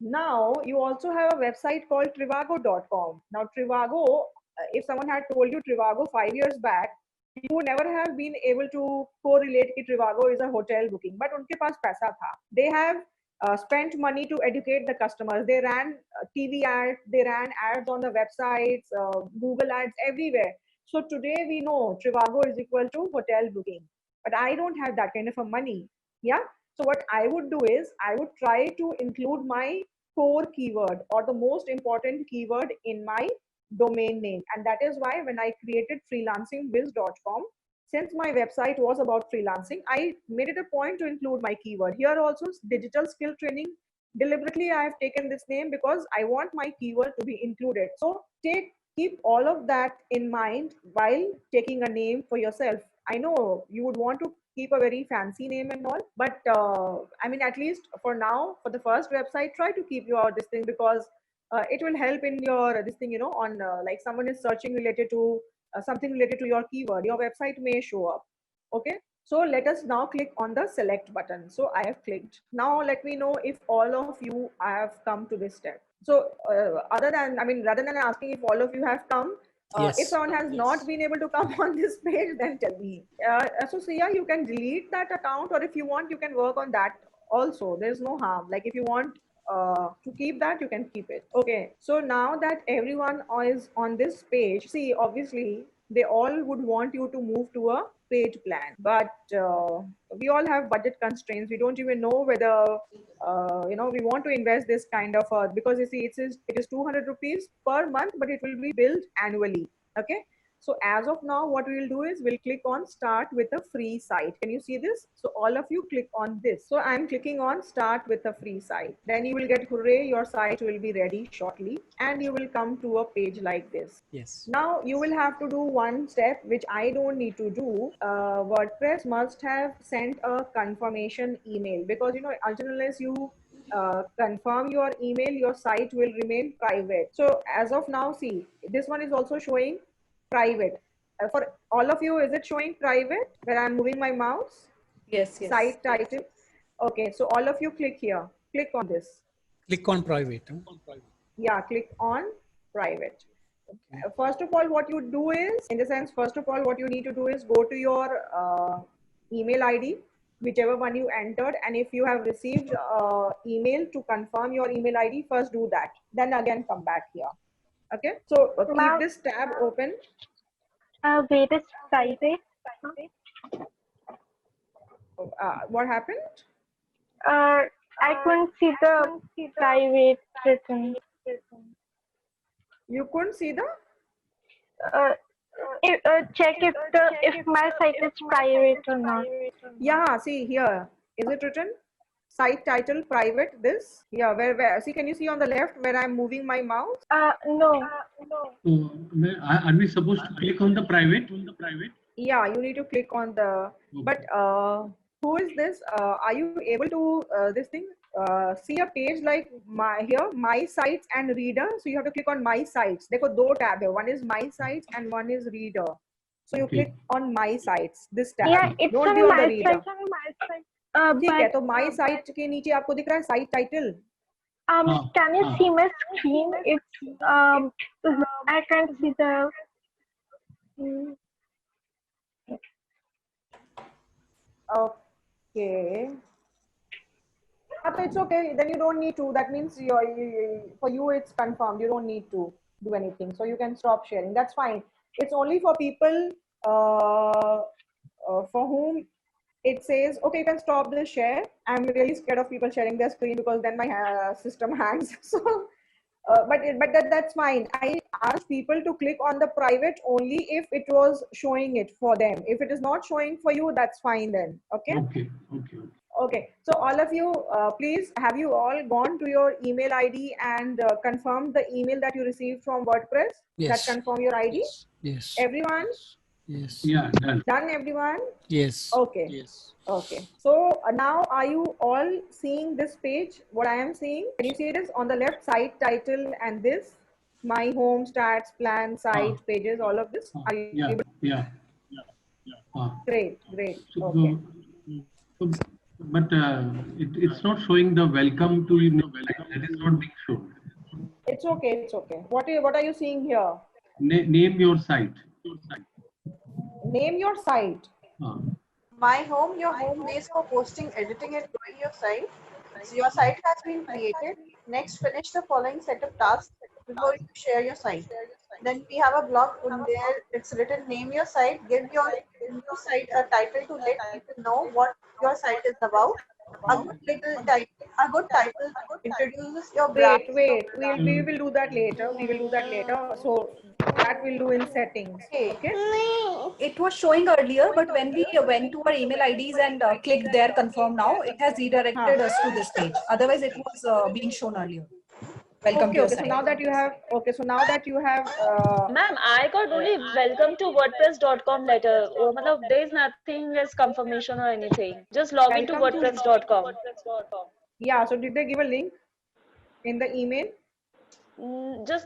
Now you also have a website called Trivago.com. Now Trivago, if someone had told you Trivago 5 years back, you would never have been able to correlate that Trivago is a hotel booking. But unke paas paisa tha. They have spent money to educate the customers. They ran TV ads, they ran ads on the websites, Google ads everywhere. So today we know Trivago is equal to hotel booking. But I don't have that kind of a money. Yeah. So what I would do is I would try to include my core keyword or the most important keyword in my domain name. And that is why when I created freelancingbiz.com, since my website was about freelancing, I made it a point to include my keyword. Here also, digital skill training. Deliberately, I have taken this name because I want my keyword to be included. So keep all of that in mind while taking a name for yourself. I know you would want to keep a very fancy name and all, but I mean, at least for now, for the first website, try to keep your this thing, because it will help in your this thing, on like someone is searching related to something related to your keyword, your website may show up. Okay, so let us now click on the select button. So I have clicked. Now let me know if all of you have come to this step. So other than, I mean, rather than asking if all of you have come, if Yes. someone has not been able to come on this page, then tell me. So Sia, you can delete that account, or if you want, you can work on that also. There's no harm. Like if you want to keep that, you can keep it. Okay, so now that everyone is on this page, see, obviously they all would want you to move to a paid plan, but we all have budget constraints. We don't even know whether we want to invest this kind of because you see it is 200 rupees per month, but it will be billed annually. Okay, so as of now, what we will do is we'll click on start with a free site. Can you see this? So all of you click on this. So I'm clicking on start with a free site. Then you will get, hooray, your site will be ready shortly, and you will come to a page like this. Yes. Now you will have to do one step which I don't need to do. WordPress must have sent a confirmation email, because unless you confirm your email, your site will remain private. So as of now, see, this one is also showing private. For all of you, is it showing private where I'm moving my mouse? Yes, yes. Site title. Okay, so all of you click here. Click on this. Click on private. Huh? Yeah, click on private. Okay. First of all, what you do is, in the sense, first of all, what you need to do is go to your email ID, whichever one you entered, and if you have received email to confirm your email ID, first do that. Then again come back here. Okay, so keep Ma'am, this tab open. wait, is private? What happened? Uh, I couldn't see the private written. You couldn't see the Uh, check if my site is private or not. yeah, see here, is it written site title private? This, yeah, where see, can you see on the left where I'm moving my mouse? No. So, are we supposed to click on the private? Yeah, you need to click on the, but who is this? Are you able to this thing see a page like my here, my sites and reader? So you have to click on my sites. देखो दो tab है, one is my sites and one is reader. So you click on my sites, this tab. Yeah, it's Don't be on on the my reader. site. ठीक है, But तो my site के नीचे आपको दिख रहा है site title. can you see my screen? It's I can't see the. Okay. It's okay. Then you don't need to. That means for you it's confirmed. You don't need to do anything. So you can stop sharing. That's fine. It's only for people for whom it says, okay, you can stop this share. I'm really scared of people sharing their screen because then my system hangs. So, but that's fine. I asked people to click on the private only if it was showing it for them. If it is not showing for you, that's fine then. Okay. Okay, so all of you, please, have you all gone to your email ID and confirmed the email that you received from WordPress? Yes. That confirm your ID? Yes. Everyone? Yes. Yeah, done. Done, everyone? Yes. Okay. Yes. Okay. So now are you all seeing this page? What I am seeing? Can you see this on the left side title and this? My home, stats, plan, site, pages, all of this? Are you able? Yeah. Great, great. So, Okay. so But it's not showing the welcome to that is not being shown. It's okay. It's okay. What are you seeing here? Name your site. Name your site. My home, your home base for posting, editing, and growing your site. So your site has been created. Next, finish the following set of tasks before you share your site. Then we have a blog in there. It's written, name your site, give your new site a title to let people know what your site is about. A good title introduces your brand. Wait. We will do that later. We will do that later. So that we'll do in settings. Okay. It was showing earlier, but when we went to our email IDs and clicked there confirm now, it has redirected us to this page. Otherwise, it was being shown earlier. Welcome to your Okay. site. So now that you have. Okay. So now that you have. Ma'am, I got only welcome to WordPress.com letter. Oh, matlab, there is nothing as confirmation or anything. Just log into Welcome to- WordPress.com. Yeah. So did they give a link in the email? Just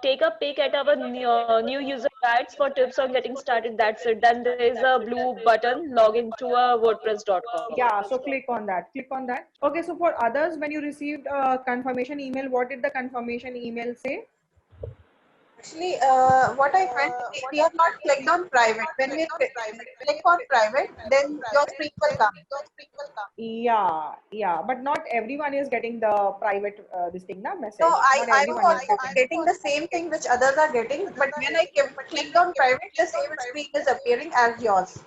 take a peek at our new user guides for tips on getting started. That's it. Then there is a blue button, log into a WordPress.com. Yeah. So click on that. Click on that. Okay. So for others, when you received a confirmation email, what did the confirmation email say? Actually, what I meant, we have not clicked on private. When we click on private, then your screen will come. Yeah, but not everyone is getting the private this thing, na message. So Not I everyone was is also getting the same thing which others are getting, but when I clicked on private, the same screen is appearing as yours.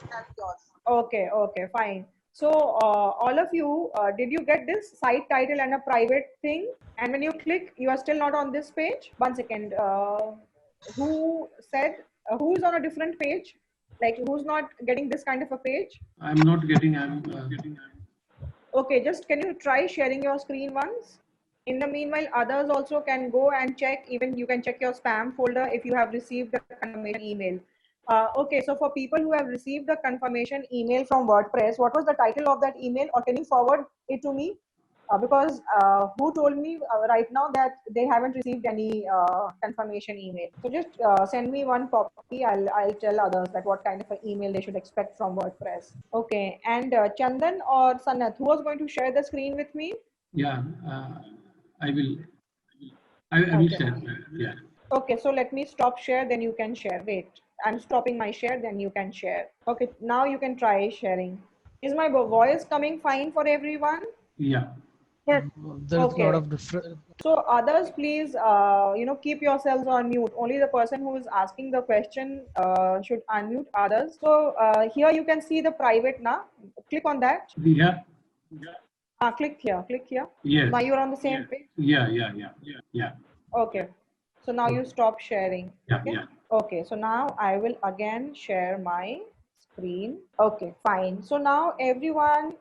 Okay, fine. So all of you, did you get this site title and a private thing? And when you click, you are still not on this page. 1 second. Who said who's on a different page? Like who's not getting this kind of a page? I'm not getting. I'm getting. Okay, just can you try sharing your screen once? In the meanwhile, others also can go and check. Even you can check your spam folder if you have received the confirmation email. Okay, so for people who have received the confirmation email from WordPress, what was the title of that email, or can you forward it to me? Because who told me right now that they haven't received any confirmation email. So just send me one copy. I'll tell others that what kind of an email they should expect from WordPress. Okay, and Chandan or Sanat, who was going to share the screen with me? Yeah, I will. I will Okay. share. Yeah. Okay, so let me stop share, then you can share. Wait, I'm stopping my share, then you can share. Okay, now you can try sharing. Is my voice coming fine for everyone? Yeah. Yes. There's Okay. a lot of different. So others, please, keep yourselves on mute. Only the person who is asking the question should unmute others. So here you can see the private now. Click on that. Yeah. Click here. Yes. Now you're on the same page. Yeah. Okay. So now you stop sharing. Yeah. Okay. Yeah. Okay. So now I will again share my screen. Okay, fine. So now everyone,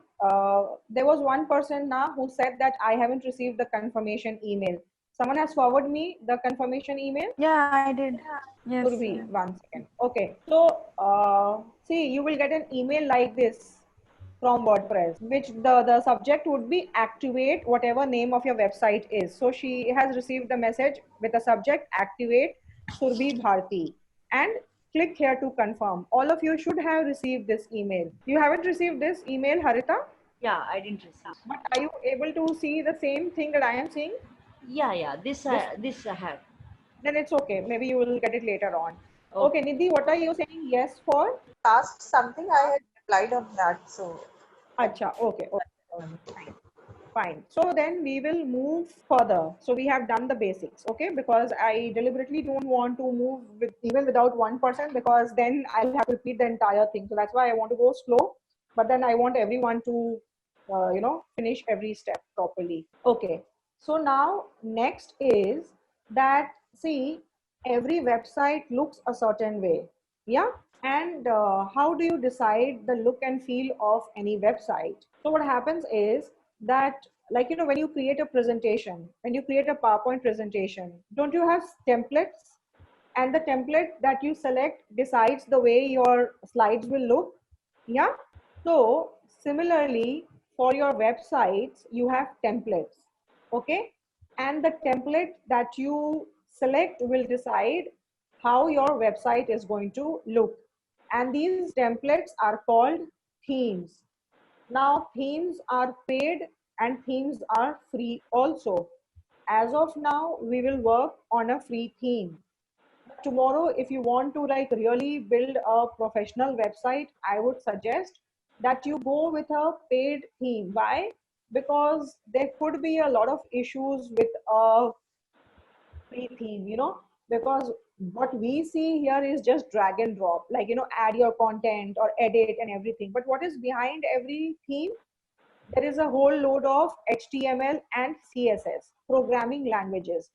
there was one person now who said that I haven't received the confirmation email. Someone has forwarded me the confirmation email. Yeah, I did. Yes. Purvi, 1 second. Okay. So see, you will get an email like this from WordPress, which the subject would be activate whatever name of your website is. So she has received the message with the subject activate Surbhi Bharti, and click here to confirm. All of you should have received this email. You haven't received this email, Harita? Yeah, I didn't receive. But are you able to see the same thing that I am seeing? Yeah, this I have. Then it's okay. Maybe you will get it later on. Okay, Nidhi, what are you saying yes for? Asked something, I had replied on that. So Acha, okay. Fine. So then we will move further. So we have done the basics, okay? Because I deliberately don't want to move with even without 1%, because then I'll have to repeat the entire thing. So that's why I want to go slow, but then I want everyone to, finish every step properly. Okay. So now next is that, see, every website looks a certain way. Yeah. And how do you decide the look and feel of any website? So what happens is that, like, when you create a presentation, when you create a PowerPoint presentation, don't you have templates? And the template that you select decides the way your slides will look. Yeah. So similarly, for your websites, you have templates. Okay. And the template that you select will decide how your website is going to look. And these templates are called themes. Now, themes are paid and themes are free also. As of now, we will work on a free theme. Tomorrow, if you want to like really build a professional website, I would suggest that you go with a paid theme. Why? Because there could be a lot of issues with a free theme, because what we see here is just drag and drop, like, add your content or edit and everything. But what is behind every theme? There is a whole load of HTML and CSS programming languages.